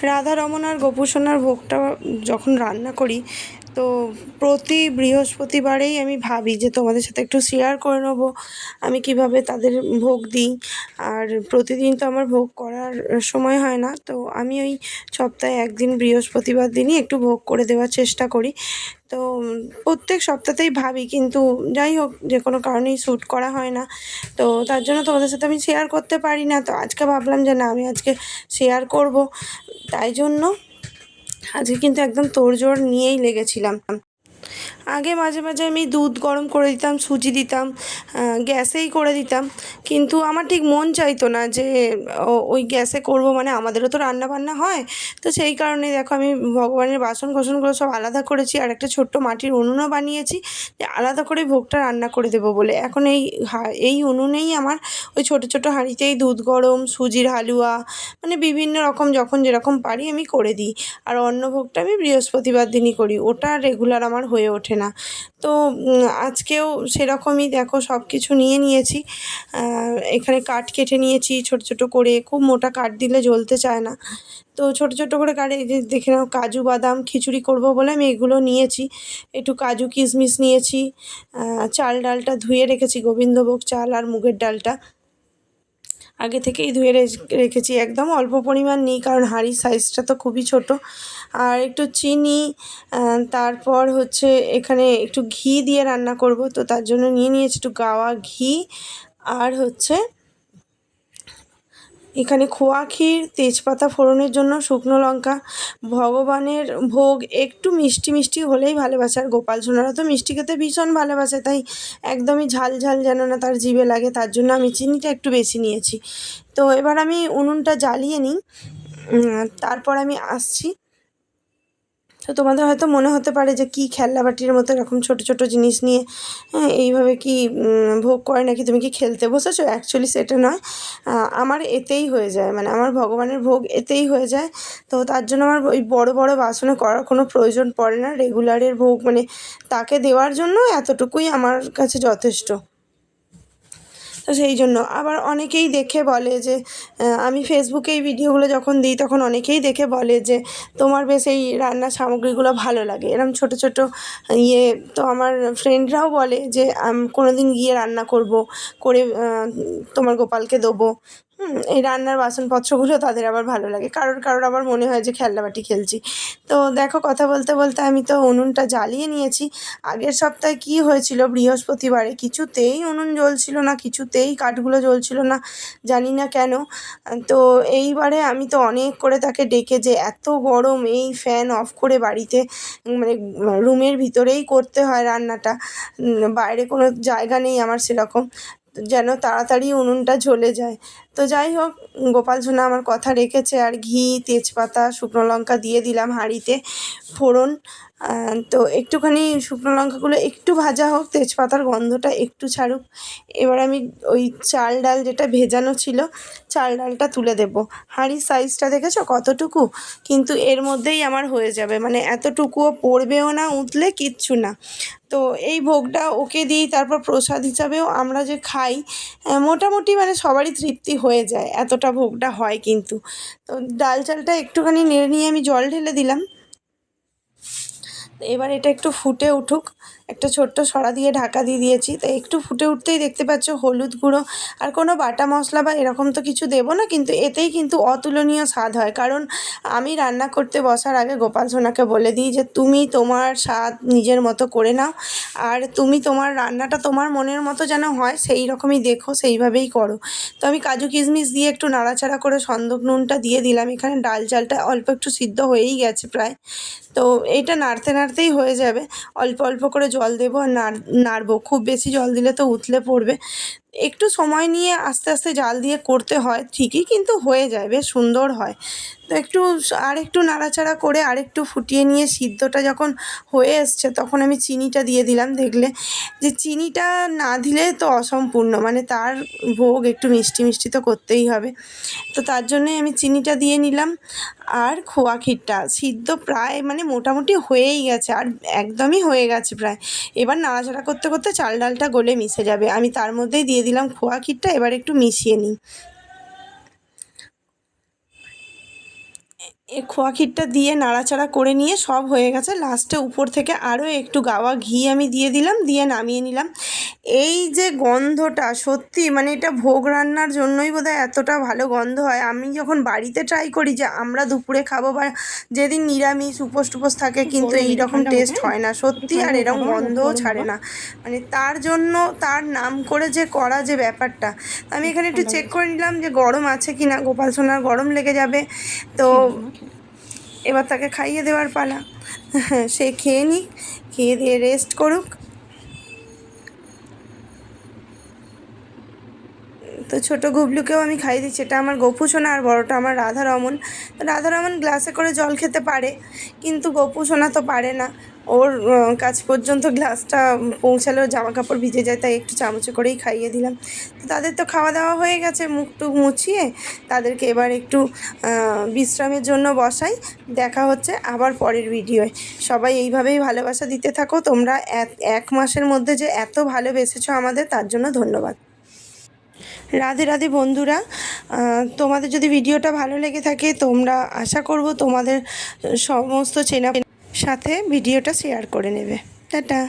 রাধা রমনার গোপুসোনার ভোগটা যখন রান্না করি, তো প্রতি বৃহস্পতিবারেই আমি ভাবি যে তোমাদের সাথে একটু শেয়ার করে নেবো আমি কিভাবে তাদের ভোগ দিই। আর প্রতিদিন তো আমার ভোগ করার সময় হয় না, তো আমি ওই সপ্তাহে একদিন বৃহস্পতিবার দিনই একটু ভোগ করে দেওয়ার চেষ্টা করি। তো প্রত্যেক সপ্তাহতেই ভাবি, কিন্তু যাই হোক যে কোনো কারণেই শ্যুট করা হয় না, তো তার জন্য তোমাদের সাথে আমি শেয়ার করতে পারি না। তো আজকে ভাবলাম যে না, আমি আজকে শেয়ার করব, তাই জন্য আজকে কিন্তু একদম তোড়জোড় নিয়েই লেগেছিলাম। আগে মাঝে মাঝে আমি দুধ গরম করে দিতাম, সুজি দিতাম, গ্যাসেই করে দিতাম, কিন্তু আমার ঠিক মন চাইতো না যে ওই গ্যাসে করব, মানে আমাদেরও তো রান্না বান্না হয়। তো সেই কারণে দেখো আমি ভগবানের বাসন কোসনগুলো সব আলাদা করেছি, আর একটা ছোট্ট মাটির উনুনও বানিয়েছি যে আলাদা করে ভোগটা রান্না করে দেবো বলে। এখন এই উনুনেই আমার ওই ছোটো ছোটো হাঁড়িতেই দুধ গরম, সুজির হালুয়া, মানে বিভিন্ন রকম যখন যেরকম পারি আমি করে দিই। আর অন্নভোগটা আমি বৃহস্পতিবার দিনই করি, ওটা রেগুলার আমার হয়ে ওঠে না। তো আজকেও সেরকমই দেখো সব কিছু নিয়ে নিয়েছি। এখানে কাঠ কেটে নিয়েছি ছোট ছোট করে, খুব মোটা কাঠ দিলে জ্বলতে চায় না, তো ছোট ছোট করে কাটে। এই যে দেখে নাও, কাজু বাদাম খিচুড়ি করব বলে আমি এগুলো নিয়েছি। একটু কাজু কিশমিশ নিয়েছি, চাল ডালটা ধুয়ে রেখেছি, গোবিন্দভোগ চাল আর মুগের ডালটা আগে থেকেই ধুয়ে রেখেছি। একদম অল্প পরিমাণ নিই, কারণ হাঁড়ির সাইজটা তো খুবই ছোট। আর একটু চিনি, তারপর হচ্ছে এখানে একটু ঘি দিয়ে রান্না করব, তো তার জন্য নিয়ে নিয়েছি একটু গাওয়া ঘি। আর হচ্ছে এখানে খোয়া ক্ষীর, তেজপাতা ফোড়নের জন্য শুকনো লঙ্কা। ভগবানের ভোগ একটু মিষ্টি মিষ্টি হলেই ভালোবাসে, আর গোপাল সোনারা তো মিষ্টি খেতে ভীষণ ভালোবাসে, তাই একদমই ঝাল ঝাল যেন না তার জিভে লাগে, তার জন্য আমি চিনিটা একটু বেশি নিয়েছি। তো এবার আমি উনুনটা জ্বালিয়ে নিই, তারপর আমি আসছি। তো তোমাদের হয়তো মনে হতে পারে যে কি খেলনা বাটির মতো এরকম ছোট ছোট জিনিস নিয়ে এইভাবে কি ভোগ করে নাকি, তুমি কি খেলতে বসেছো? অ্যাকচুয়ালি সেটা নয়, আমার এতেই হয়ে যায়, মানে আমার ভগবানের ভোগ এতেই হয়ে যায়। তো তার জন্য আমার ওই বড় বড় বাসনে করার কোনো প্রয়োজন পড়ে না। রেগুলারের ভোগ মানে তাকে দেওয়ার জন্য এতটুকুই আমার কাছে যথেষ্ট। তো সেই জন্য আবার অনেকেই দেখে বলে যে আমি ফেসবুকে এই ভিডিওগুলো যখন দিই তখন অনেকেই দেখে বলে যে তোমার বেশ এই রান্নার সামগ্রীগুলো ভালো লাগে, এরকম ছোট ছোট ইয়ে। তো আমার ফ্রেন্ডরাও বলে যে কোনো দিন গিয়ে রান্না করব, করে তোমার গোপালকে দেবো। এই রান্নার বাসনপত্রগুলো তাদের আবার ভালো লাগে, কারোর কারোর আবার মনে হয় যে খেলনাবাটি খেলছি। তো দেখো, কথা বলতে বলতে আমি তো উনুনটা জ্বালিয়ে নিয়েছি। আগের সপ্তাহে কী হয়েছিল, বৃহস্পতিবারে কিছুতেই উনুন জ্বলছিল না, কিছুতেই কাঠগুলো জ্বলছিল না, জানি না কেন। তো এইবারে আমি তো অনেক করে তাকে ডেকে, যে এত গরম, এই ফ্যান অফ করে বাড়িতে মানে রুমের ভিতরেই করতে হয় রান্নাটা, বাইরে কোনো জায়গা নেই আমার সেরকম, যেন তাড়াতাড়ি উনুনটা জ্বলে যায়। তো যাই হোক, গোপাল সোনা আমার কথা রেখেছে, আর ঘি, তেজপাতা, শুকনো লঙ্কা দিয়ে দিলাম হাঁড়িতে ফোড়ন। তো একটুখানি শুকনো লঙ্কাগুলো একটু ভাজা হোক, তেজপাতার গন্ধটা একটু ছাড়ুক। এবার আমি ওই চাল ডাল যেটা ভেজানো ছিল, চাল ডালটা তুলে দেবো। হাঁড়ির সাইজটা দেখেছো কতটুকু, কিন্তু এর মধ্যেই আমার হয়ে যাবে, মানে এতটুকুও পড়বেও না, উতলে কিচ্ছু না। তো এই ভোগটা ওকে দিই, তারপর প্রসাদ হিসাবেও আমরা যে খাই, মোটামুটি মানে সবারই তৃপ্তি হয়ে যায়, এতটা ভোগটা হয় কিন্তু। তো ডাল চালটা একটুখানি নেড়ে নিয়ে আমি জল ঢেলে দিলাম। এবার এটা একটু ফুটে উঠুক, একটা ছোট্ট সরা দিয়ে ঢাকা দিয়ে দিয়েছি। তো একটু ফুটে উঠতেই দেখতে পাচ্ছ হলুদ গুঁড়ো, আর কোনো বাটা মশলা বা এরকম তো কিছু দেবো না, কিন্তু এতেই কিন্তু অতুলনীয় স্বাদ হয়। কারণ আমি রান্না করতে বসার আগে গোপাল সোনাকে বলে দিই যে তুমি তোমার স্বাদ নিজের মতো করে নাও, আর তুমি তোমার রান্নাটা তোমার মনের মতো যেন হয় সেই রকমই দেখো, সেইভাবেই করো। তো আমি কাজু কিশমিশ দিয়ে একটু নাড়াচাড়া করে সন্দক নুনটা দিয়ে দিলাম। এখানে ডাল চালটা অল্প একটু সিদ্ধ হয়েই গেছে প্রায়, তো এইটা নাড়তে নাড়তেই হয়ে যাবে। অল্প অল্প করে জল দেবো আর নাড়বো, খুব বেশি জল দিলে তো উতলে পড়বে। একটু সময় নিয়ে আস্তে আস্তে জাল দিয়ে করতে হয় ঠিকই, কিন্তু হয়ে যায়, বেশ সুন্দর হয়। তো আরেকটু নাড়াচাড়া করে আরেকটু ফুটিয়ে নিয়ে সিদ্ধটা যখন হয়ে এসছে, তখন আমি চিনিটা দিয়ে দিলাম। দেখলে যে চিনিটা না দিলে তো অসম্পূর্ণ, মানে তার ভোগ একটু মিষ্টি মিষ্টি তো করতেই হবে, তো তার জন্যই আমি চিনিটা দিয়ে নিলাম। আর খোয়া ক্ষীরটা সিদ্ধ প্রায় মানে মোটামুটি হয়েই গেছে, আর একদমই হয়ে গেছে প্রায়। এবার নাড়াচাড়া করতে করতে চাল ডালটা গলে মিশে যাবে, আমি তার মধ্যেই দিয়ে দিলাম খোয়া ক্ষীরটা। এবার একটু মিশিয়ে নিই। এই খোয়া ক্ষীরটা দিয়ে নাড়াচাড়া করে নিয়ে সব হয়ে গেছে। লাস্টে উপর থেকে আরও একটু গাওয়া ঘি আমি দিয়ে দিলাম, দিয়ে নামিয়ে নিলাম। এই যে গন্ধটা, সত্যি মানে এটা ভোগ রান্নার জন্যই বোধহয় এতটা ভালো গন্ধ হয়। আমি যখন বাড়িতে ট্রাই করি যে আমরা দুপুরে খাবো বা যেদিন নিরামিষ উপোস টুপোস থাকে, কিন্তু এই রকম টেস্ট হয় না সত্যি, আর এরকম গন্ধও ছাড়ে না। মানে তার জন্য তার নাম করে যে করা যে ব্যাপারটা। আমি এখানে একটু চেক করে নিলাম যে গরম আছে কি না, গোপাল সোনার গরম লেগে যাবে। তো এবার তাকে খাইয়ে দেওয়ার পালা। সে খেয়ে নিক, খেয়ে দিয়ে রেস্ট করুক। তো ছোটো গুবলুকেও আমি খাইয়ে দিচ্ছি। এটা আমার গপু সোনা, আর বড়টা আমার রাধারমন। রাধারমন গ্লাসে করে জল খেতে পারে, কিন্তু গপু সোনা তো পারে না। ওর কাছ পর্যন্ত গ্লাসটা পৌঁছালেও জামা কাপড় ভিজে যায়, তাই একটু চামচে করেই খাইয়ে দিলাম। তো তাদের তো খাওয়া দাওয়া হয়ে গেছে, মুখ টুক মুছিয়ে তাদেরকে এবার একটু বিশ্রামের জন্য বসাই। দেখা হচ্ছে আবার পরের ভিডিওয়। সবাই এইভাবেই ভালোবাসা দিতে থাকো তোমরা। এক মাসের মধ্যে যে এত ভালোবেসেছো আমাদের, তার জন্য ধন্যবাদ। রাধে রাধে বন্ধুরা। তোমাদের যদি ভিডিওটা ভালো লেগে থাকে, তোমরা আশা করব তোমাদের সমস্ত চেনা সাথে ভিডিওটা শেয়ার করে নেবে। টাটা।